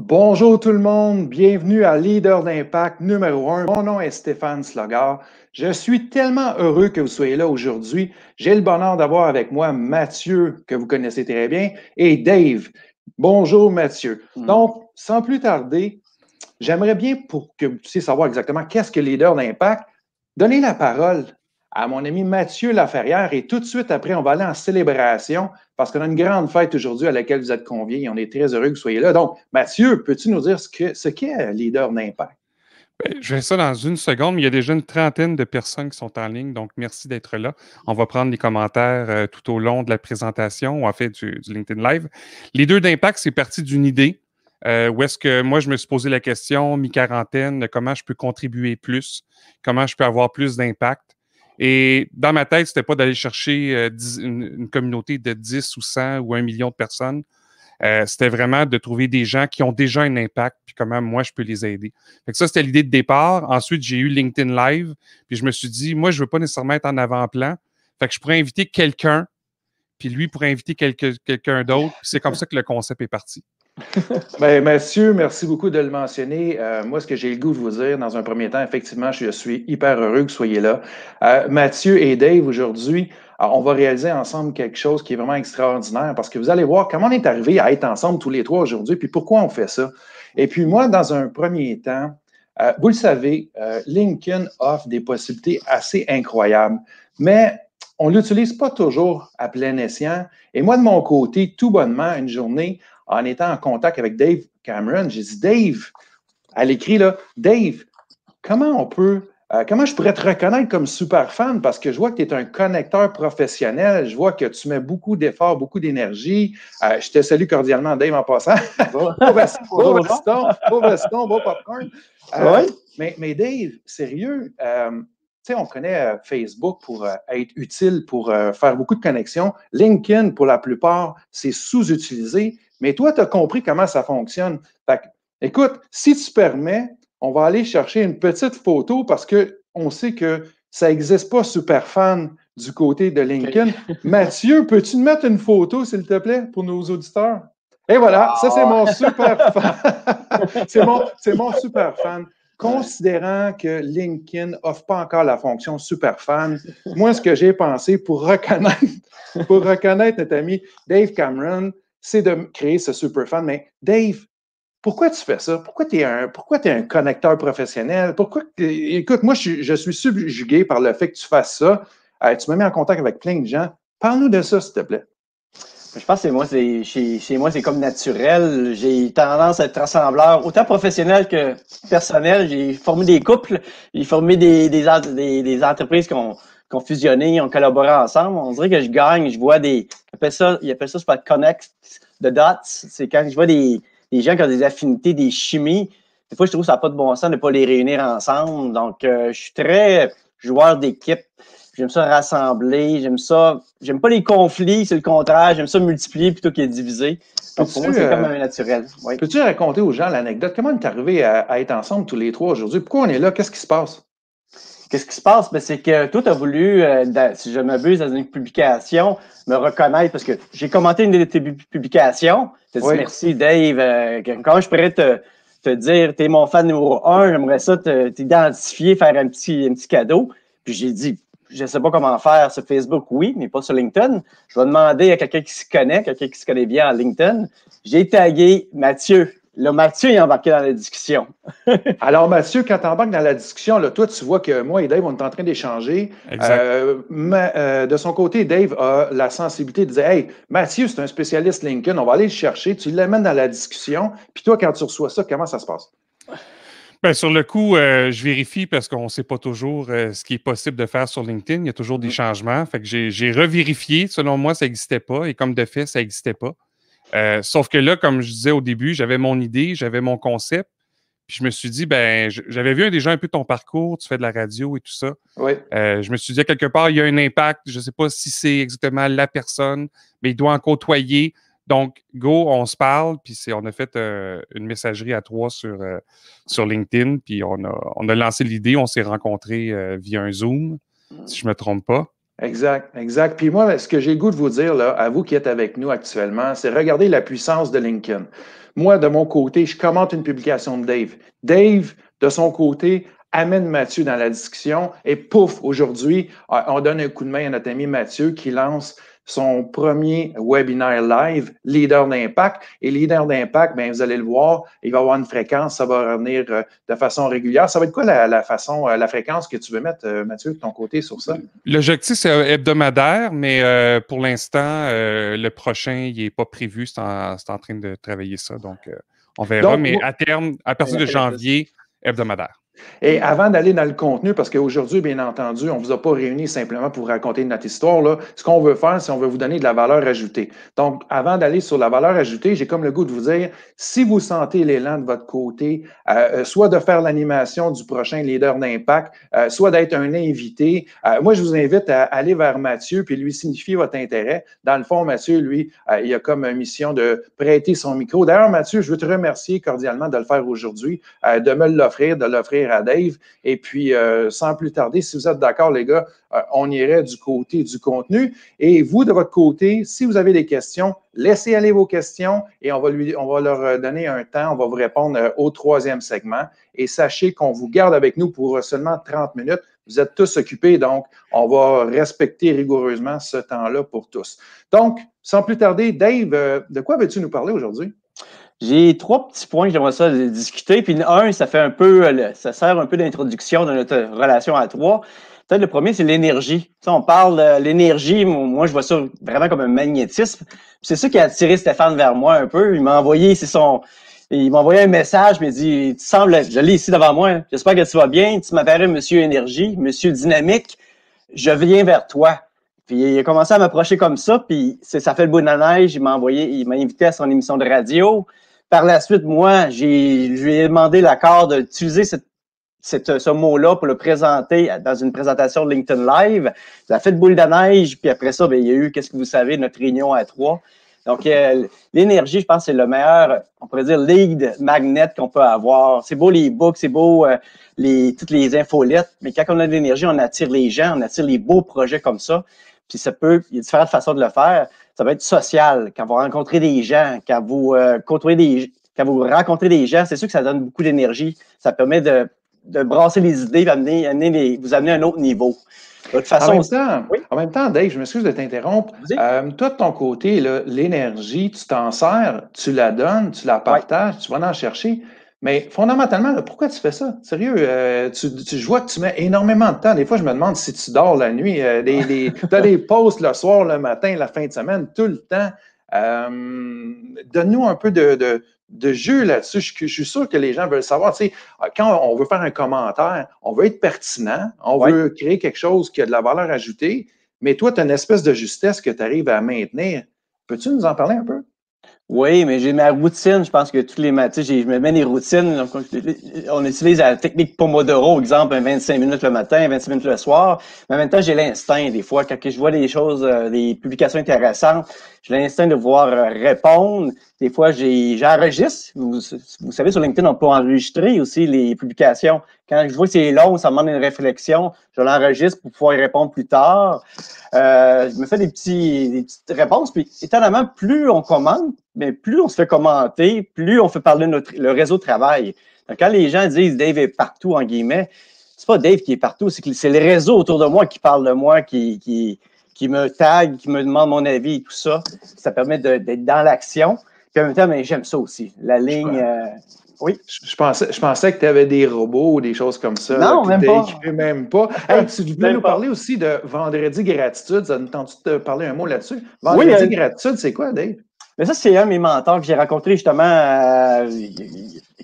Bonjour tout le monde, bienvenue à Leader d'Impact numéro 1. Mon nom est Stéphane Slogard. Je suis tellement heureux que vous soyez là aujourd'hui. J'ai le bonheur d'avoir avec moi Mathieu, que vous connaissez très bien, et Dave. Bonjour Mathieu. Donc, sans plus tarder, j'aimerais bien pour que vous puissiez savoir exactement qu'est-ce que Leader d'Impact, donner la parole à mon ami Mathieu Laferrière et tout de suite après, on va aller en célébration parce qu'on a une grande fête aujourd'hui à laquelle vous êtes conviés et on est très heureux que vous soyez là. Donc, Mathieu, peux-tu nous dire ce qu'est Leader d'Impact? Je vais ça dans une seconde, mais il y a déjà une trentaine de personnes qui sont en ligne, donc merci d'être là. On va prendre les commentaires tout au long de la présentation, ou en fait du LinkedIn Live. Leader d'Impact, c'est parti d'une idée où est-ce que moi, je me suis posé la question, mi-quarantaine, de comment je peux contribuer plus, comment je peux avoir plus d'impact. Et dans ma tête, c'était pas d'aller chercher une communauté de 10 ou 100 ou 1 million de personnes. C'était vraiment de trouver des gens qui ont déjà un impact, puis comment moi, je peux les aider. Fait que ça, c'était l'idée de départ. Ensuite, j'ai eu LinkedIn Live, puis je me suis dit, moi, je veux pas nécessairement être en avant-plan. Fait que je pourrais inviter quelqu'un, puis lui pourrait inviter quelqu'un d'autre. C'est comme ça que le concept est parti. Bien, Mathieu, merci beaucoup de le mentionner. Moi, ce que j'ai le goût de vous dire, dans un premier temps, effectivement, je suis hyper heureux que vous soyez là. Mathieu et Dave, aujourd'hui, on va réaliser ensemble quelque chose qui est vraiment extraordinaire parce que vous allez voir comment on est arrivé à être ensemble tous les trois aujourd'hui, puis pourquoi on fait ça. Et puis moi, dans un premier temps, vous le savez, LinkedIn offre des possibilités assez incroyables, mais on ne l'utilise pas toujours à plein escient. Et moi, de mon côté, tout bonnement, une journée, en étant en contact avec Dave Cameron, j'ai dit, Dave, à l'écrit, là, Dave, comment je pourrais te reconnaître comme super fan parce que je vois que tu es un connecteur professionnel, je vois que tu mets beaucoup d'efforts, beaucoup d'énergie. Je te salue cordialement, Dave, en passant. Beau veston, beau popcorn. Mais Dave, sérieux, tu sais, on connaît Facebook pour être utile, pour faire beaucoup de connexions. LinkedIn, pour la plupart, c'est sous-utilisé. Mais toi, tu as compris comment ça fonctionne. Fait que, écoute, si tu permets, on va aller chercher une petite photo parce qu'on sait que ça n'existe pas super fan du côté de LinkedIn. Okay. Mathieu, peux-tu me mettre une photo, s'il te plaît, pour nos auditeurs? Et voilà, ça, c'est mon super fan. c'est mon super fan. Considérant que LinkedIn n'offre pas encore la fonction super fan, moi, ce que j'ai pensé pour reconnaître notre ami Dave Cameron, c'est de créer ce super fan. Mais Dave, pourquoi tu fais ça? Pourquoi tu es un connecteur professionnel? Écoute, moi, je suis subjugué par le fait que tu fasses ça. Tu m'as mis en contact avec plein de gens. Parle-nous de ça, s'il te plaît. Je pense que chez moi, c'est comme naturel. J'ai tendance à être rassembleur, autant professionnel que personnel. J'ai formé des couples, j'ai formé des entreprises qui ont fusionné, ont collaboré ensemble. On dirait que je gagne, je vois ils appellent ça c'est pas connect the dots. C'est quand je vois des gens qui ont des affinités, des chimies. Des fois, je trouve que ça n'a pas de bon sens de ne pas les réunir ensemble. Donc, je suis très joueur d'équipe. J'aime ça rassembler, j'aime pas les conflits, c'est le contraire, j'aime ça multiplier plutôt que diviser. Donc pour moi, c'est comme un naturel. Oui. Peux-tu raconter aux gens l'anecdote? Comment on est arrivé à être ensemble tous les trois aujourd'hui? Pourquoi on est là? Qu'est-ce qui se passe? Qu'est-ce qui se passe? Ben, c'est que toi, tu as voulu, si je m'abuse, dans une publication, me reconnaître parce que j'ai commenté une de tes publications. Tu as dit merci, Dave. Comment je pourrais te dire, tu es mon fan numéro 1, j'aimerais ça t'identifier, faire un petit cadeau. Puis j'ai dit, je ne sais pas comment faire sur Facebook, oui, mais pas sur LinkedIn. Je vais demander à quelqu'un qui se connaît bien en LinkedIn. J'ai tagué Mathieu. Là, Mathieu est embarqué dans la discussion. Alors, Mathieu, quand tu embarques dans la discussion, là, toi, tu vois que moi et Dave, on est en train d'échanger. De son côté, Dave a la sensibilité de dire, hey, Mathieu, c'est un spécialiste LinkedIn, on va aller le chercher. Tu l'amènes dans la discussion. Puis toi, quand tu reçois ça, comment ça se passe? Bien, sur le coup, je vérifie parce qu'on ne sait pas toujours ce qui est possible de faire sur LinkedIn. Il y a toujours des changements. Fait que j'ai revérifié. Selon moi, ça n'existait pas. Et comme de fait, ça n'existait pas. Sauf que là, comme je disais au début, j'avais mon idée, j'avais mon concept. Puis je me suis dit, ben, j'avais vu déjà un peu ton parcours. Tu fais de la radio et tout ça. Oui. Je me suis dit, à quelque part, il y a un impact. Je ne sais pas si c'est exactement la personne, mais il doit en côtoyer. Donc, go, on se parle, puis on a fait une messagerie à 3 sur LinkedIn, puis on a lancé l'idée, on s'est rencontrés via un Zoom, si je ne me trompe pas. Exact, exact. Puis moi, ce que j'ai le goût de vous dire, là, à vous qui êtes avec nous actuellement, c'est regardez la puissance de LinkedIn. Moi, de mon côté, je commente une publication de Dave. Dave, de son côté, amène Mathieu dans la discussion et pouf, aujourd'hui, on donne un coup de main à notre ami Mathieu qui lance son premier webinaire live, Leader d'impact. Et Leader d'impact, bien, vous allez le voir, il va avoir une fréquence, ça va revenir de façon régulière. Ça va être quoi la fréquence que tu veux mettre, Mathieu, de ton côté sur ça? L'objectif, c'est hebdomadaire, mais pour l'instant, le prochain, il n'est pas prévu. C'est en train de travailler ça. Donc, on verra. Donc, mais à terme, à partir de janvier, hebdomadaire. Et avant d'aller dans le contenu, parce qu'aujourd'hui, bien entendu, on ne vous a pas réunis simplement pour raconter notre histoire. Là. Ce qu'on veut faire, c'est qu'on veut vous donner de la valeur ajoutée. Donc, avant d'aller sur la valeur ajoutée, j'ai comme le goût de vous dire, si vous sentez l'élan de votre côté, soit de faire l'animation du prochain leader d'impact, soit d'être un invité, moi, je vous invite à aller vers Mathieu puis lui signifier votre intérêt. Dans le fond, Mathieu, lui, il a comme mission de prêter son micro. D'ailleurs, Mathieu, je veux te remercier cordialement de le faire aujourd'hui, de me l'offrir, de l'offrir à Dave. Et puis, sans plus tarder, si vous êtes d'accord, les gars, on irait du côté du contenu. Et vous, de votre côté, si vous avez des questions, laissez aller vos questions et on va leur donner un temps. On va vous répondre au troisième segment. Et sachez qu'on vous garde avec nous pour seulement 30 minutes. Vous êtes tous occupés, donc on va respecter rigoureusement ce temps-là pour tous. Donc, sans plus tarder, Dave, de quoi veux-tu nous parler aujourd'hui? J'ai 3 petits points que j'aimerais ça discuter. Puis un, ça fait un peu, ça sert un peu d'introduction de notre relation à 3. Peut-être le premier, c'est l'énergie. Tu sais, on parle de l'énergie. Moi, je vois ça vraiment comme un magnétisme. C'est ça qui a attiré Stéphane vers moi un peu. Il m'a envoyé, un message, il m'a dit, tu sembles, je l'ai ici devant moi. J'espère que tu vas bien. Tu m'appelles Monsieur Énergie, Monsieur Dynamique. Je viens vers toi. Puis il a commencé à m'approcher comme ça, puis ça fait le bout de la neige. Il m'a invité à son émission de radio. Par la suite, moi, je lui ai demandé l'accord d'utiliser ce mot-là pour le présenter dans une présentation de LinkedIn Live. Ça a fait le boule de neige, puis après ça, bien, il y a eu, qu'est-ce que vous savez, notre réunion à 3. Donc, l'énergie, je pense, c'est le meilleur, on pourrait dire, lead magnet qu'on peut avoir. C'est beau les books, c'est beau toutes les infolettes, mais quand on a de l'énergie, on attire les gens, on attire les beaux projets comme ça. Puis il y a différentes façons de le faire. Ça va être social, quand vous rencontrez des gens, quand vous rencontrez des gens, c'est sûr que ça donne beaucoup d'énergie. Ça permet de brasser les idées, vous amener à un autre niveau. De toute façon, en même temps, Dave, je m'excuse de t'interrompre. Toi, de ton côté, l'énergie, tu t'en sers, tu la donnes, tu la partages, tu vas en chercher. Mais fondamentalement, là, pourquoi tu fais ça? Sérieux, je vois que tu mets énormément de temps. Des fois, je me demande si tu dors la nuit. Tu as des pauses le soir, le matin, la fin de semaine, tout le temps. Donne-nous un peu de jeu là-dessus. Je suis sûr que les gens veulent savoir. Tu sais, quand on veut faire un commentaire, on veut être pertinent, on veut créer quelque chose qui a de la valeur ajoutée, mais toi, tu as une espèce de justesse que tu arrives à maintenir. Peux-tu nous en parler un peu? Oui, mais j'ai ma routine. Je pense que tous les matins, je me mets des routines. Donc, on utilise la technique Pomodoro, exemple, 25 minutes le matin, 25 minutes le soir. Mais en même temps, j'ai l'instinct, des fois, quand je vois des choses, des publications intéressantes, j'ai l'instinct de pouvoir répondre. Des fois, j'enregistre. Vous savez, sur LinkedIn, on peut enregistrer aussi les publications. Quand je vois que c'est long, ça demande une réflexion, je l'enregistre pour pouvoir y répondre plus tard. Je me fais des petites réponses. Puis, étonnamment, plus on commente, mais plus on se fait commenter, plus on fait parler le réseau de travail. Donc, quand les gens disent Dave est partout, en guillemets, c'est pas Dave qui est partout, c'est les réseaux autour de moi qui parlent de moi, qui me taguent, qui me demandent mon avis et tout ça. Ça permet d'être dans l'action. Puis en même temps, mais j'aime ça aussi. La ligne. Oui. Je pensais que tu avais des robots ou des choses comme ça. Non, là, même pas. Hey, tu voulais nous parler aussi de Vendredi Gratitude. Ça nous tente de te parler un mot là-dessus? Vendredi Gratitude, c'est quoi, Dave? Mais ça, c'est un de mes mentors que j'ai rencontré justement,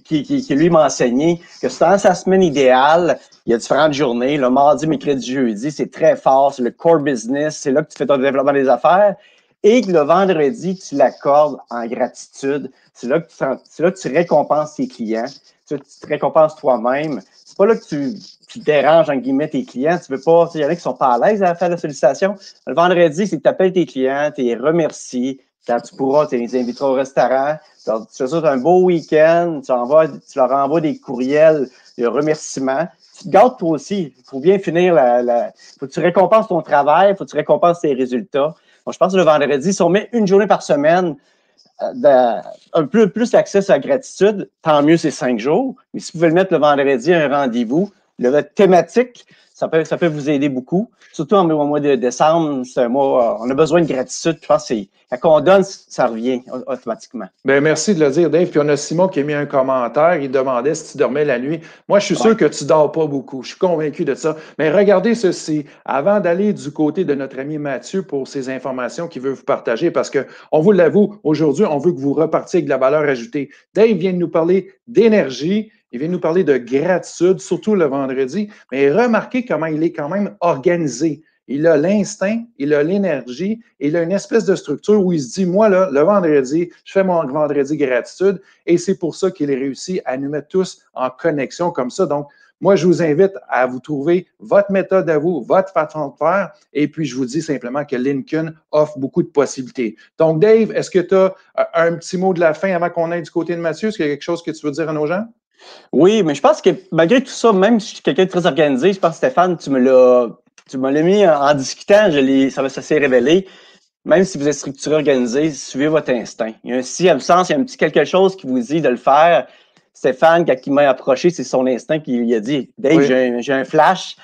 qui lui m'a enseigné que c'est dans sa semaine idéale, il y a différentes journées, le mardi, mercredi, jeudi, c'est très fort, c'est le core business, c'est là que tu fais ton développement des affaires. Et que le vendredi, tu l'accordes en gratitude. C'est là que tu récompenses tes clients. Tu te récompenses toi-même. C'est pas là que tu déranges, en guillemets, tes clients. Tu veux pas, il y en a qui sont pas à l'aise à faire la sollicitation. Le vendredi, c'est que tu appelles tes clients, tu les remercies. Quand tu pourras, tu les inviteras au restaurant. Tu fais ça un beau week-end. Tu leur envoies des courriels de remerciements. tu te gâtes toi aussi. Il faut bien finir faut que tu récompenses ton travail, il faut que tu récompenses tes résultats. Donc, je pense que le vendredi, si on met une journée par semaine, un peu plus d'accès à la gratitude, tant mieux, c'est 5 jours. Mais si vous pouvez le mettre le vendredi, un rendez-vous, le thématique, ça peut vous aider beaucoup. Surtout au mois de décembre, c'est un mois, on a besoin de gratitude. Je pense que quand on donne, ça revient automatiquement. Bien, merci de le dire, Dave. Puis on a Simon qui a mis un commentaire. Il demandait si tu dormais la nuit. Moi, je suis sûr que tu ne dors pas beaucoup. Je suis convaincu de ça. Mais regardez ceci. Avant d'aller du côté de notre ami Mathieu pour ces informations qu'il veut vous partager, parce qu'on vous l'avoue, aujourd'hui, on veut que vous repartiez avec de la valeur ajoutée. Dave vient de nous parler d'énergie. Il vient nous parler de gratitude, surtout le vendredi. Mais remarquez comment il est quand même organisé. Il a l'instinct, il a l'énergie, il a une espèce de structure où il se dit, moi, là, le vendredi, je fais mon vendredi gratitude et c'est pour ça qu'il a réussi à nous mettre tous en connexion comme ça. Donc, moi, je vous invite à vous trouver votre méthode à vous, votre façon de faire et puis je vous dis simplement que Lincoln offre beaucoup de possibilités. Donc, Dave, est-ce que tu as un petit mot de la fin avant qu'on aille du côté de Mathieu? Est-ce qu'il y a quelque chose que tu veux dire à nos gens? Oui, mais je pense que malgré tout ça, même si je suis quelqu'un de très organisé, je pense que Stéphane, tu me l'as mis en discutant, ça s'est révélé. Même si vous êtes structuré, organisé, suivez votre instinct. Il y a un si absence, il y a un petit quelque chose qui vous dit de le faire. Stéphane, quand il m'a approché, c'est son instinct qui lui a dit « Dave, oui. j'ai un flash. »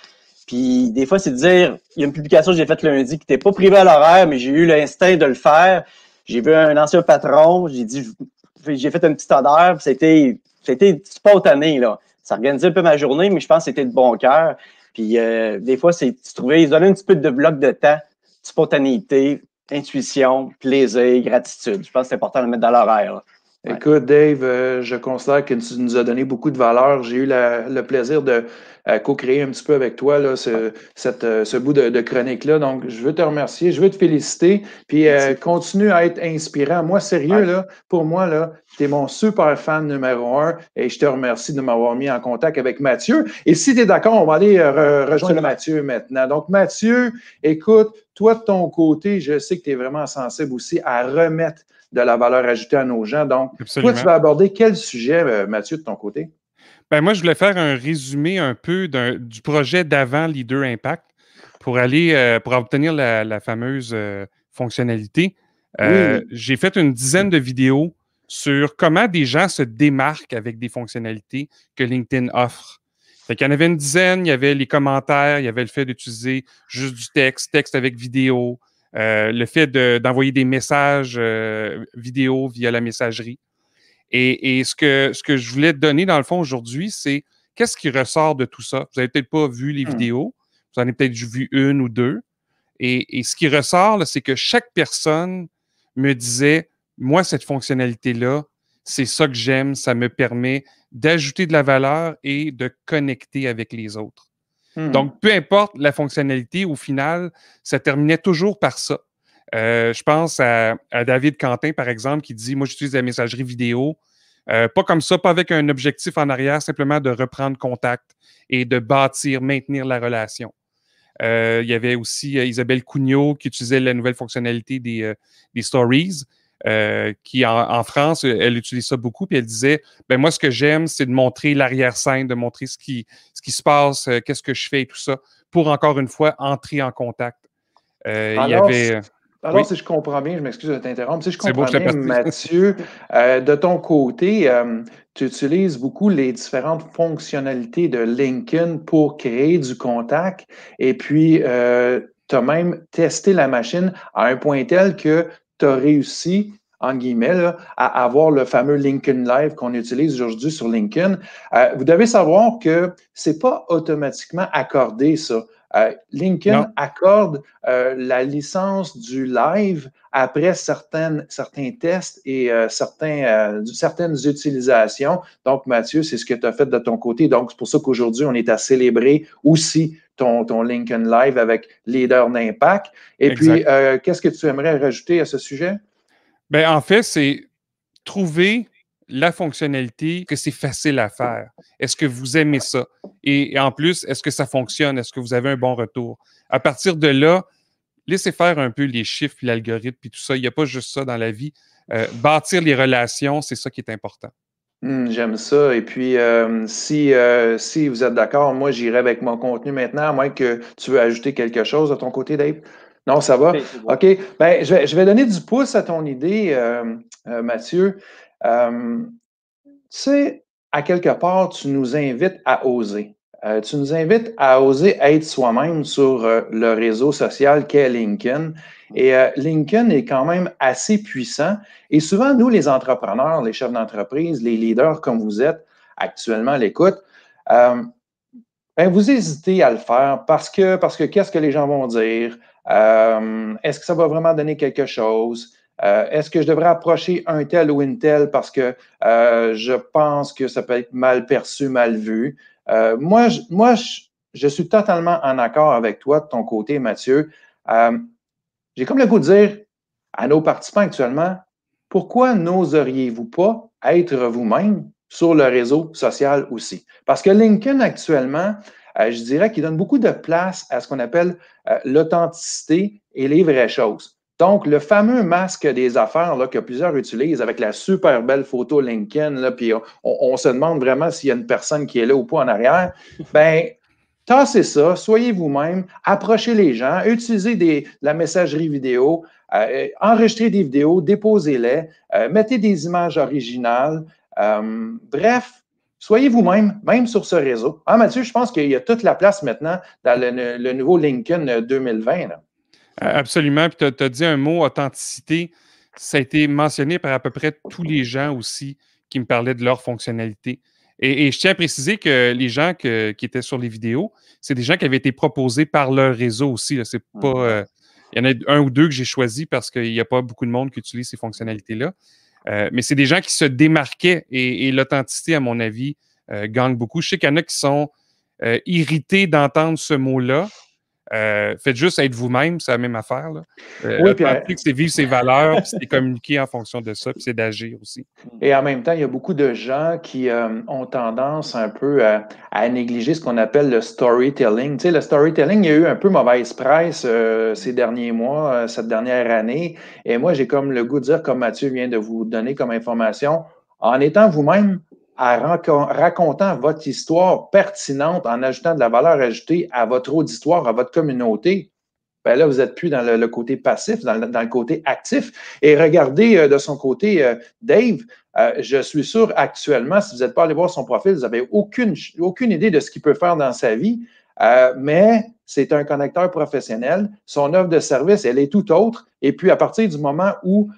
Puis des fois, c'est de dire, il y a une publication que j'ai faite lundi qui n'était pas privée à l'horaire, mais j'ai eu l'instinct de le faire. J'ai vu un ancien patron, j'ai fait une petite odeur, puis c'était spontané, là. Ça organisait un peu ma journée, mais je pense que c'était de bon cœur. Puis des fois, ils donnaient un petit peu de bloc de temps, spontanéité, intuition, plaisir, gratitude. Je pense que c'est important de le mettre dans l'horaire. Ouais. Écoute, Dave, je considère que tu nous as donné beaucoup de valeur. J'ai eu le plaisir de co-créer un petit peu avec toi là, ce bout de chronique-là. Donc, je veux te remercier, je veux te féliciter, puis continue à être inspirant. Moi, sérieux, là, pour moi, là, tu es mon super fan numéro 1 et je te remercie de m'avoir mis en contact avec Mathieu. Et si tu es d'accord, on va aller rejoindre Mathieu maintenant. Donc, Mathieu, écoute, toi, de ton côté, je sais que tu es vraiment sensible aussi à remettre de la valeur ajoutée à nos gens. Donc, Absolument. Toi, tu vas aborder quel sujet, Mathieu, de ton côté? Ben, moi, je voulais faire un résumé un peu du projet d'avant Leader Impact pour obtenir la fameuse fonctionnalité. Oui. J'ai fait une dizaine de vidéos sur comment des gens se démarquent avec des fonctionnalités que LinkedIn offre. Fait qu'il y en avait une dizaine, il y avait les commentaires, il y avait le fait d'utiliser juste du texte avec vidéo, le fait d'envoyer des messages vidéo via la messagerie. Et ce que je voulais te donner, dans le fond, aujourd'hui, c'est qu'est-ce qui ressort de tout ça? Vous n'avez peut-être pas vu les vidéos, vous en avez peut-être vu une ou deux. Et ce qui ressort, là, c'est que chaque personne me disait, moi, cette fonctionnalité-là, c'est ça que j'aime, ça me permet d'ajouter de la valeur et de connecter avec les autres. Donc, peu importe la fonctionnalité, au final, ça terminait toujours par ça. Je pense à David Quentin, par exemple, qui dit « Moi, j'utilise la messagerie vidéo. Pas comme ça, pas avec un objectif en arrière, simplement de reprendre contact et de maintenir la relation. » Il y avait aussi Isabelle Cugnot qui utilisait la nouvelle fonctionnalité des stories, qui en France, elle utilise ça beaucoup, puis elle disait ben moi, ce que j'aime, c'est de montrer l'arrière-scène, de montrer ce qui se passe, qu'est-ce que je fais et tout ça, pour encore une fois entrer en contact. Alors, si je comprends bien, je m'excuse de t'interrompre, si je comprends bien, Mathieu, de ton côté, tu utilises beaucoup les différentes fonctionnalités de LinkedIn pour créer du contact et puis tu as même testé la machine à un point tel que tu as réussi, en guillemets, là, à avoir le fameux LinkedIn Live qu'on utilise aujourd'hui sur LinkedIn. Vous devez savoir que ce n'est pas automatiquement accordé, ça. LinkedIn accorde la licence du live après certains tests et certaines utilisations. Donc, Mathieu, c'est ce que tu as fait de ton côté. Donc, c'est pour ça qu'aujourd'hui, on est à célébrer aussi ton LinkedIn Live avec Leader d'Impact. Et exact. Puis, qu'est-ce que tu aimerais rajouter à ce sujet? Ben, en fait, c'est trouver la fonctionnalité que c'est facile à faire. Est-ce que vous aimez ça? Et en plus, est-ce que ça fonctionne? Est-ce que vous avez un bon retour? À partir de là, laissez faire un peu les chiffres, puis l'algorithme, puis tout ça. Il n'y a pas juste ça dans la vie. Bâtir les relations, c'est ça qui est important. J'aime ça. Et puis, si vous êtes d'accord, moi, j'irai avec mon contenu maintenant, à moins que tu veux ajouter quelque chose de ton côté, Dave. Non, ça va? C'est bon. OK. Ben, je vais donner du pouce à ton idée, Mathieu. Tu sais, à quelque part, tu nous invites à oser. Tu nous invites à oser être soi-même sur le réseau social qu'est LinkedIn. Et LinkedIn est quand même assez puissant. Et souvent, nous, les entrepreneurs, les chefs d'entreprise, les leaders comme vous êtes actuellement à l'écoute, euh, ben, vous hésitez à le faire parce que qu'est-ce que les gens vont dire? Est-ce que ça va vraiment donner quelque chose? Est-ce que je devrais approcher un tel ou une telle parce que je pense que ça peut être mal perçu, mal vu? Je suis totalement en accord avec toi de ton côté, Mathieu. Euh, j'ai comme le goût de dire à nos participants actuellement, pourquoi n'oseriez-vous pas être vous-même sur le réseau social aussi? Parce que LinkedIn actuellement, je dirais qu'il donne beaucoup de place à ce qu'on appelle l'authenticité et les vraies choses. Donc, le fameux masque des affaires là, que plusieurs utilisent avec la super belle photo LinkedIn, là, puis on se demande vraiment s'il y a une personne qui est là ou pas en arrière, ben tassez ça, soyez vous-même, approchez les gens, utilisez la messagerie vidéo, enregistrez des vidéos, déposez-les, mettez des images originales. Bref, soyez vous-même, même sur ce réseau. Ah, Mathieu, je pense qu'il y a toute la place maintenant dans le nouveau LinkedIn 2020. Là. Absolument. Puis tu as dit un mot, authenticité. Ça a été mentionné par à peu près tous les gens aussi qui me parlaient de leur fonctionnalité. Et je tiens à préciser que les gens qui étaient sur les vidéos, c'est des gens qui avaient été proposés par leur réseau aussi. Là. C'est pas, il y en a un ou deux que j'ai choisis parce qu'il n'y a pas beaucoup de monde qui utilise ces fonctionnalités-là. Mais c'est des gens qui se démarquaient et l'authenticité, à mon avis, gagne beaucoup. Je sais qu'il y en a qui sont irrités d'entendre ce mot-là. Faites juste être vous-même, c'est la même affaire. Là. Oui, authentique, c'est vivre ses valeurs, puis c'est communiquer en fonction de ça, puis c'est d'agir aussi. Et en même temps, il y a beaucoup de gens qui ont tendance un peu à négliger ce qu'on appelle le storytelling. Tu sais, le storytelling, il y a eu un peu mauvaise presse ces derniers mois, cette dernière année. Et moi, j'ai comme le goût de dire, comme Mathieu vient de vous donner comme information, en étant vous-même, racontant votre histoire pertinente, en ajoutant de la valeur ajoutée à votre auditoire, à votre communauté, ben là, vous n'êtes plus dans le côté passif, dans le côté actif. Et regardez de son côté, Dave, je suis sûr actuellement, si vous n'êtes pas allé voir son profil, vous n'avez aucune idée de ce qu'il peut faire dans sa vie, mais c'est un connecteur professionnel. Son offre de service, elle est tout autre. Et puis, à partir du moment où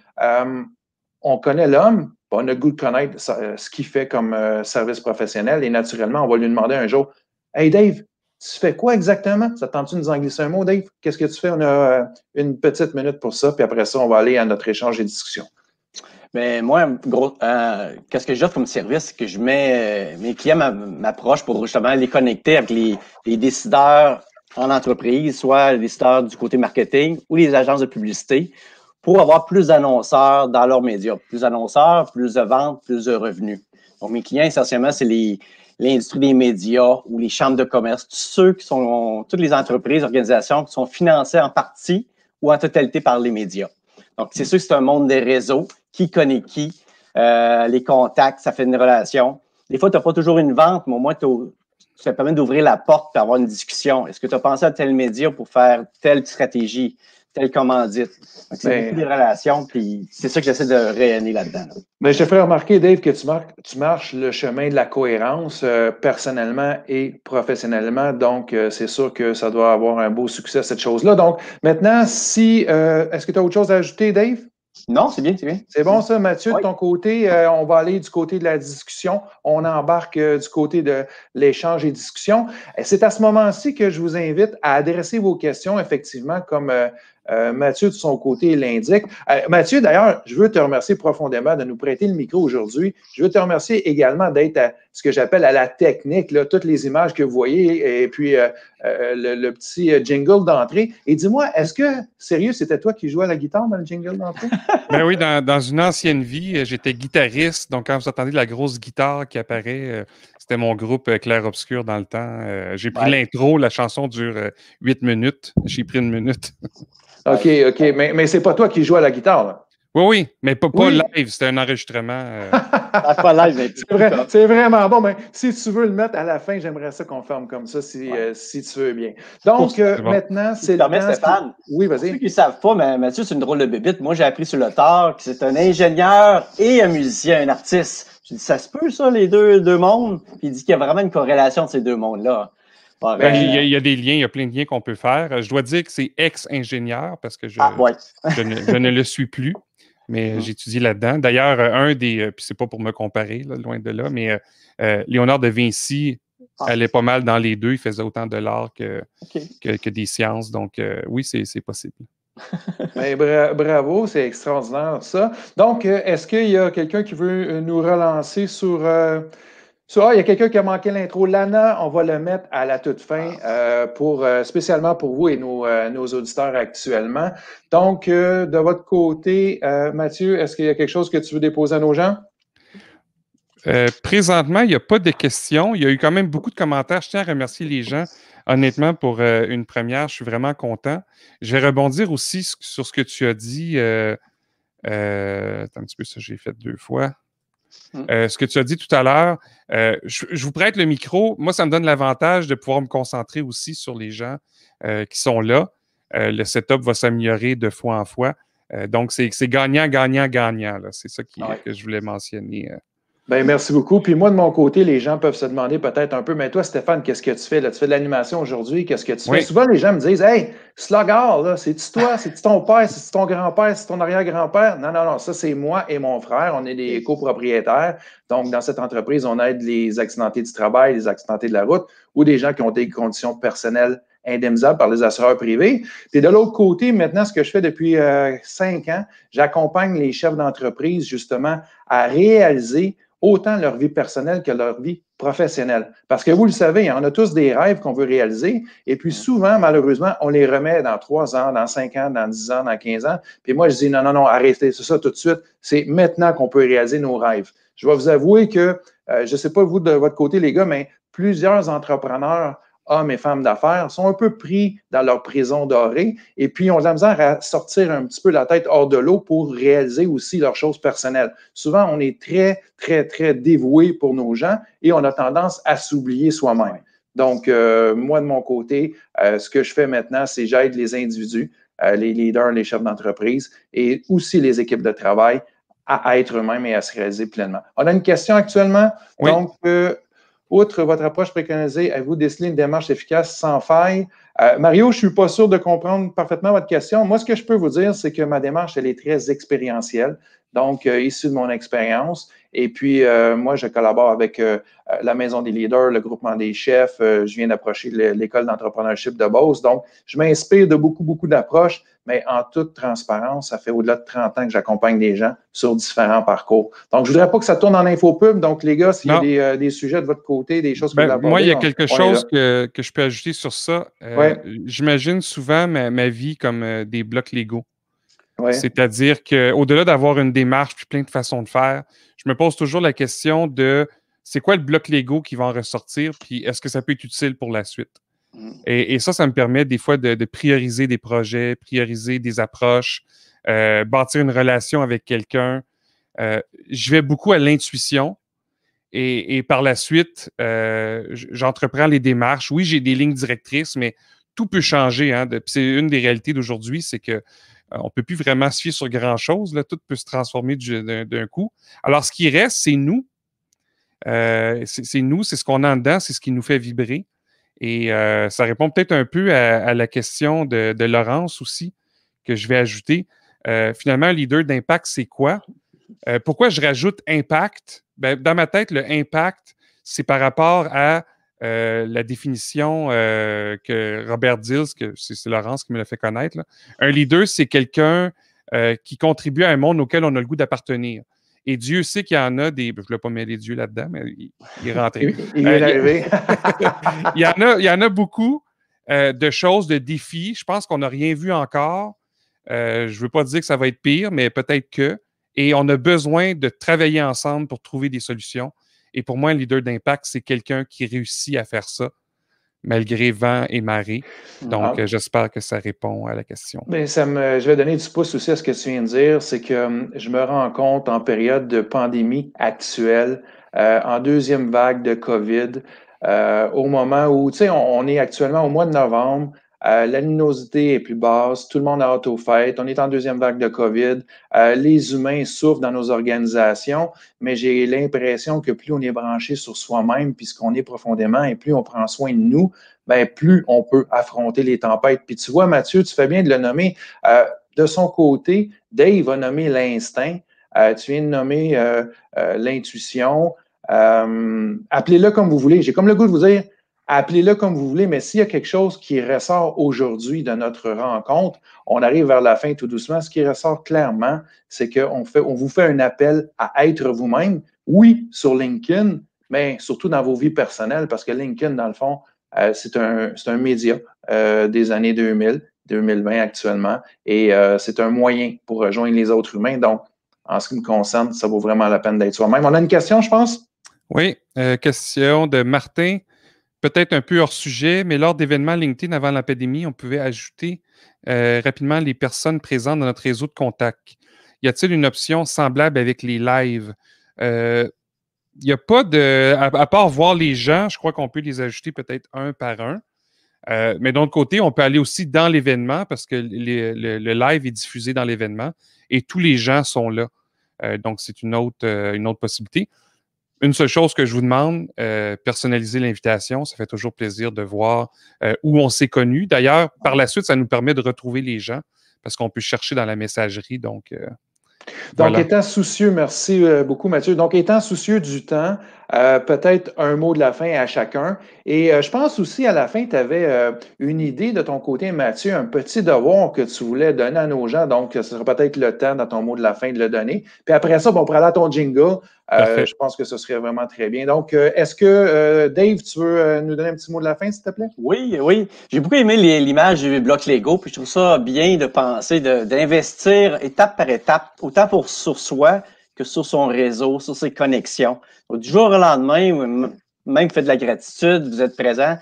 on connaît l'homme, on a le goût de connaître ce qu'il fait comme service professionnel et naturellement, on va lui demander un jour, « Hey Dave, tu fais quoi exactement? Ça te tente-tu de nous en glisser un mot, Dave? Qu'est-ce que tu fais? On a une petite minute pour ça, puis après ça, on va aller à notre échange et discussion. » Mais moi, qu'est-ce que j'offre comme service? C'est que je mets mes clients m'approchent pour justement les connecter avec les décideurs en entreprise, soit les décideurs du côté marketing ou les agences de publicité, pour avoir plus d'annonceurs dans leurs médias. Plus d'annonceurs, plus de ventes, plus de revenus. Donc, mes clients, essentiellement, c'est l'industrie des médias ou les chambres de commerce, toutes les entreprises, organisations qui sont financées en partie ou en totalité par les médias. Donc, c'est sûr que c'est un monde des réseaux. Qui connaît qui? Les contacts, ça fait une relation. Des fois, tu n'as pas toujours une vente, mais au moins, ça permet d'ouvrir la porte et d'avoir une discussion. Est-ce que tu as pensé à tel média pour faire telle stratégie, telle commandite? Donc, c'est beaucoup des relations, puis c'est ça que j'essaie de rayonner là-dedans. Là. Mais je te ferai remarquer, Dave, que tu marches le chemin de la cohérence personnellement et professionnellement. Donc, c'est sûr que ça doit avoir un beau succès, cette chose-là. Donc, maintenant, est-ce que tu as autre chose à ajouter, Dave? Non, c'est bien, c'est bien. C'est bon ça, Mathieu, de ton côté. On va aller du côté de la discussion. On embarque du côté de l'échange et discussion. C'est à ce moment-ci que je vous invite à adresser vos questions, effectivement, comme Mathieu de son côté l'indique. Mathieu, d'ailleurs, je veux te remercier profondément de nous prêter le micro aujourd'hui. Je veux te remercier également d'être à ce que j'appelle à la technique, là, toutes les images que vous voyez et puis le petit jingle d'entrée. Et dis-moi, est-ce que, sérieux, c'était toi qui jouais à la guitare dans le jingle d'entrée? Ben oui, dans une ancienne vie, j'étais guitariste. Donc, quand vous entendez la grosse guitare qui apparaît, c'était mon groupe Clair Obscur dans le temps. J'ai pris l'intro, la chanson dure 8 minutes. J'ai pris 1 minute. OK, mais c'est pas toi qui joues à la guitare, là. Oui, mais pas live, c'était un enregistrement. Pas live, mais C'est vraiment bon. Mais si tu veux le mettre à la fin, j'aimerais ça qu'on ferme comme ça, si tu veux bien. Donc, maintenant, c'est le temps. Stéphane, Oui, pour ceux vas-y. qui ne savent pas, mais Mathieu, c'est une drôle de bébite. Moi, j'ai appris sur le tard que c'est un ingénieur et un musicien, un artiste. J'ai dit, ça se peut, ça, les deux mondes? Puis il dit qu'il y a vraiment une corrélation de ces deux mondes-là. Bon, il y a des liens, il y a plein de liens qu'on peut faire. Je dois dire que c'est ex-ingénieur parce que je ne le suis plus, mais j'étudie là-dedans. D'ailleurs, puis c'est pas pour me comparer, là, loin de là, mais Léonard de Vinci allait pas mal dans les deux. Il faisait autant de l'art que des sciences. Donc, oui, c'est possible. Ben, bravo, c'est extraordinaire ça. Donc, est-ce qu'il y a quelqu'un qui veut nous relancer sur... il y a quelqu'un qui a manqué l'intro. Lana, on va le mettre à la toute fin spécialement pour vous et nos auditeurs actuellement. Donc, de votre côté, Mathieu, est-ce qu'il y a quelque chose que tu veux déposer à nos gens? Présentement, il n'y a pas de questions. Il y a eu quand même beaucoup de commentaires. Je tiens à remercier les gens, honnêtement, pour une première. Je suis vraiment content. Je vais rebondir aussi sur ce que tu as dit. Attends un petit peu, ça, j'ai fait 2 fois. Ce que tu as dit tout à l'heure, je vous prête le micro. Moi, ça me donne l'avantage de pouvoir me concentrer aussi sur les gens qui sont là. Le setup va s'améliorer de fois en fois. Donc, c'est gagnant, gagnant, gagnant. C'est ça que je voulais mentionner. Ben, merci beaucoup. Puis moi, de mon côté, les gens peuvent se demander peut-être un peu, mais toi, Stéphane, qu'est-ce que tu fais là? Tu fais de l'animation aujourd'hui, qu'est-ce que tu fais? Souvent, les gens me disent, hey, Slugard, là, c'est-tu toi, c'est-tu ton père, c'est-tu ton grand-père, c'est ton arrière-grand-père? Non, ça, c'est moi et mon frère. On est des copropriétaires. Donc, dans cette entreprise, on aide les accidentés du travail, les accidentés de la route ou des gens qui ont des conditions personnelles indemnisables par les assureurs privés. Puis de l'autre côté, maintenant, ce que je fais depuis 5 ans, j'accompagne les chefs d'entreprise, justement, à réaliser autant leur vie personnelle que leur vie professionnelle. Parce que vous le savez, on a tous des rêves qu'on veut réaliser et puis souvent, malheureusement, on les remet dans 3 ans, dans 5 ans, dans 10 ans, dans 15 ans. Puis moi, je dis non, arrêtez ça tout de suite. C'est maintenant qu'on peut réaliser nos rêves. Je vais vous avouer que, je ne sais pas vous de votre côté, les gars, mais plusieurs entrepreneurs, hommes et femmes d'affaires, sont un peu pris dans leur prison dorée et puis ont de la misère à sortir un petit peu la tête hors de l'eau pour réaliser aussi leurs choses personnelles. Souvent, on est très, très, très dévoué pour nos gens et on a tendance à s'oublier soi-même. Donc, moi, de mon côté, ce que je fais maintenant, c'est j'aide les individus, les leaders, les chefs d'entreprise et aussi les équipes de travail à être eux-mêmes et à se réaliser pleinement. On a une question actuellement. Oui. Donc, outre votre approche préconisée, avez-vous décelé une démarche efficace sans faille? Mario, je ne suis pas sûr de comprendre parfaitement votre question. Moi, ce que je peux vous dire, c'est que ma démarche, elle est très expérientielle, donc issue de mon expérience. Et puis, moi, je collabore avec la Maison des leaders, le groupement des chefs. Je viens d'approcher l'école d'entrepreneurship de Beauce. Donc, je m'inspire de beaucoup, beaucoup d'approches, mais en toute transparence, ça fait au-delà de 30 ans que j'accompagne des gens sur différents parcours. Donc, je ne voudrais pas que ça tourne en infopub. Donc, les gars, s'il y a des sujets de votre côté, des choses que vous voulez aborder, moi, il y a quelque chose que je peux ajouter sur ça. J'imagine souvent ma vie comme des blocs Lego. C'est-à-dire qu'au-delà d'avoir une démarche puis plein de façons de faire, je me pose toujours la question de c'est quoi le bloc Lego qui va en ressortir puis est-ce que ça peut être utile pour la suite? Et ça me permet des fois de prioriser des projets, prioriser des approches, bâtir une relation avec quelqu'un. Je vais beaucoup à l'intuition et par la suite, j'entreprends les démarches. Oui, j'ai des lignes directrices, mais tout peut changer. C'est une des réalités d'aujourd'hui, c'est que on ne peut plus vraiment se fier sur grand-chose. Tout peut se transformer d'un coup. Alors, ce qui reste, c'est nous. C'est nous, c'est ce qu'on a en dedans, c'est ce qui nous fait vibrer. Et ça répond peut-être un peu à la question de Laurence aussi, que je vais ajouter. Finalement, un leader d'impact, c'est quoi? Pourquoi je rajoute impact? Dans ma tête, le impact, c'est par rapport à la définition que Robert Dills, que c'est Laurence qui me l'a fait connaître. Là. Un leader, c'est quelqu'un qui contribue à un monde auquel on a le goût d'appartenir. Et Dieu sait qu'il y en a des... Je ne voulais pas mêler Dieu là-dedans, mais il est rentré. Il vient d'arriver. il y en a beaucoup de choses, de défis. Je pense qu'on n'a rien vu encore. Je ne veux pas dire que ça va être pire, mais peut-être que. Et on a besoin de travailler ensemble pour trouver des solutions. Et pour moi, un leader d'impact, c'est quelqu'un qui réussit à faire ça. malgré vent et marée. Donc, j'espère que ça répond à la question. Mais je vais donner du pouce aussi à ce que tu viens de dire, c'est que je me rends compte en période de pandémie actuelle, en deuxième vague de COVID, au moment où, tu sais, on est actuellement au mois de novembre, la luminosité est plus basse, tout le monde a hâte aux fêtes, on est en deuxième vague de COVID, les humains souffrent dans nos organisations, mais j'ai l'impression que plus on est branché sur soi-même, puis ce qu'on est profondément, et plus on prend soin de nous, ben, plus on peut affronter les tempêtes. Puis tu vois, Mathieu, tu fais bien de le nommer. De son côté, Dave a nommé l'instinct. Tu viens de nommer l'intuition. Appelez-le comme vous voulez. J'ai comme le goût de vous dire, appelez-le comme vous voulez, mais s'il y a quelque chose qui ressort aujourd'hui de notre rencontre, on arrive vers la fin tout doucement. Ce qui ressort clairement, c'est qu'on vous fait un appel à être vous-même. Oui, sur LinkedIn, mais surtout dans vos vies personnelles, parce que LinkedIn, dans le fond, c'est un média des années 2000, 2020 actuellement, et c'est un moyen pour rejoindre les autres humains. Donc, en ce qui me concerne, ça vaut vraiment la peine d'être soi-même. On a une question, je pense? Oui, question de Martin. Peut-être un peu hors sujet, mais lors d'événements LinkedIn avant la pandémie, on pouvait ajouter rapidement les personnes présentes dans notre réseau de contacts. Y a-t-il une option semblable avec les lives? Il n'y a pas de... À part voir les gens, je crois qu'on peut les ajouter peut-être un par un. Mais d'un autre côté, on peut aller aussi dans l'événement parce que le live est diffusé dans l'événement et tous les gens sont là. Donc, c'est une autre possibilité. Une seule chose que je vous demande, personnaliser l'invitation. Ça fait toujours plaisir de voir où on s'est connus. D'ailleurs, par la suite, ça nous permet de retrouver les gens parce qu'on peut chercher dans la messagerie. Donc, Donc, voilà. étant soucieux, merci beaucoup Mathieu. Donc, étant soucieux du temps, peut-être un mot de la fin à chacun. Et je pense aussi à la fin, tu avais une idée de ton côté, Mathieu, un petit devoir que tu voulais donner à nos gens. Donc, ce sera peut-être le temps dans ton mot de la fin de le donner. Puis après ça, bon, on pourra aller à ton jingle. Je pense que ce serait vraiment très bien. Donc, est-ce que Dave, tu veux nous donner un petit mot de la fin, s'il te plaît? Oui, oui. J'ai beaucoup aimé l'image du bloc Lego, puis je trouve ça bien de penser, d'investir étape par étape, autant sur soi que sur son réseau, sur ses connexions. Donc, du jour au lendemain, même fait de la gratitude, vous êtes présent.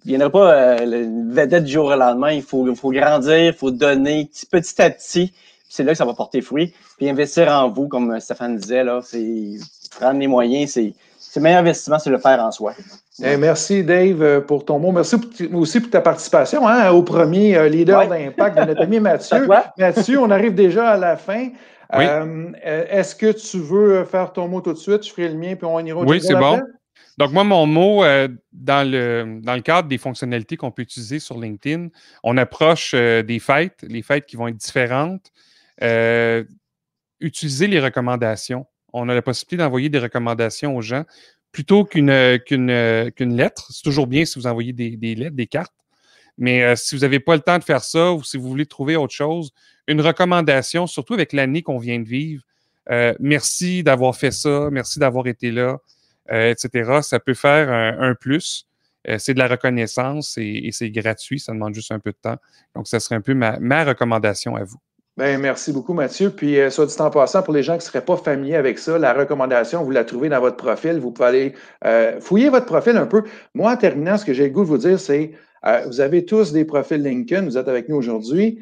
Il ne viendra pas une vedette du jour au lendemain. Il faut grandir, il faut donner petit à petit. C'est là que ça va porter fruit. Puis investir en vous, comme Stéphane disait, là, c'est prendre les moyens, c'est le meilleur investissement, c'est le faire en soi. Merci, Dave, pour ton mot. Merci aussi pour ta participation au premier leader d'impact de notre ami Mathieu. Mathieu, on arrive déjà à la fin. Oui. Est-ce que tu veux faire ton mot tout de suite? Je ferai le mien, puis on ira au Oui, c'est bon. après? Donc, moi, mon mot, dans le cadre des fonctionnalités qu'on peut utiliser sur LinkedIn, on approche des fêtes, les fêtes qui vont être différentes. Utiliser les recommandations. On a la possibilité d'envoyer des recommandations aux gens plutôt qu'une lettre. C'est toujours bien si vous envoyez des lettres, des cartes. Mais si vous n'avez pas le temps de faire ça ou si vous voulez trouver autre chose, une recommandation, surtout avec l'année qu'on vient de vivre, merci d'avoir fait ça, merci d'avoir été là, etc. Ça peut faire un plus. C'est de la reconnaissance et c'est gratuit, ça demande juste un peu de temps. Donc, ça serait un peu ma recommandation à vous. Bien, merci beaucoup, Mathieu. Puis, soit dit en passant, pour les gens qui ne seraient pas familiers avec ça, la recommandation, vous la trouvez dans votre profil. Vous pouvez aller fouiller votre profil un peu. Moi, en terminant, ce que j'ai le goût de vous dire, c'est vous avez tous des profils LinkedIn, vous êtes avec nous aujourd'hui.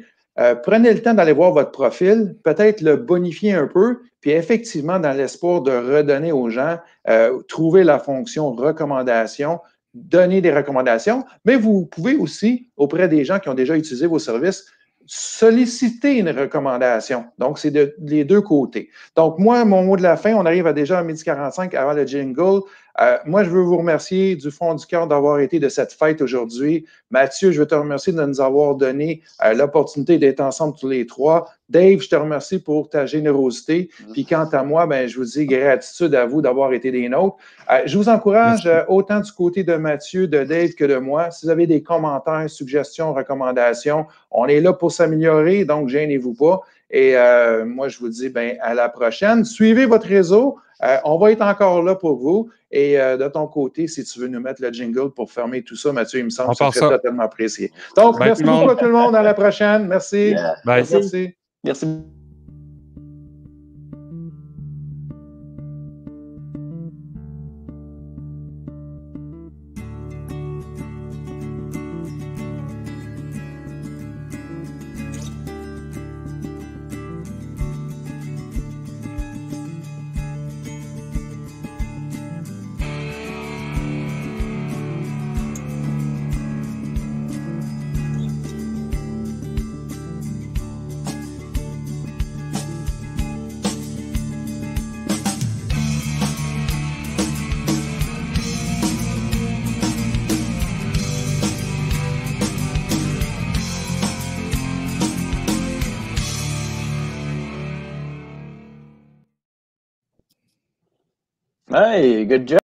Prenez le temps d'aller voir votre profil, peut-être le bonifier un peu, puis effectivement, dans l'espoir de redonner aux gens, trouver la fonction recommandation, donner des recommandations, mais vous pouvez aussi, auprès des gens qui ont déjà utilisé vos services, solliciter une recommandation. Donc, c'est les deux côtés. Donc, moi, mon mot de la fin, on arrive déjà à 12h45 avant le jingle. Moi, je veux vous remercier du fond du cœur d'avoir été de cette fête aujourd'hui. Mathieu, je veux te remercier de nous avoir donné l'opportunité d'être ensemble tous les trois. Dave, je te remercie pour ta générosité. Puis quant à moi, ben, je vous dis gratitude à vous d'avoir été des nôtres. Je vous encourage autant du côté de Mathieu, de Dave que de moi. Si vous avez des commentaires, suggestions, recommandations, on est là pour s'améliorer, donc gênez-vous pas. Et moi, je vous dis ben, à la prochaine. Suivez votre réseau. On va être encore là pour vous. Et de ton côté, si tu veux nous mettre le jingle pour fermer tout ça, Mathieu, il me semble que ce serait totalement apprécié. Donc, merci beaucoup à tout le monde. À la prochaine. Merci. Yeah. Bye. Merci. Merci. Hey, good job.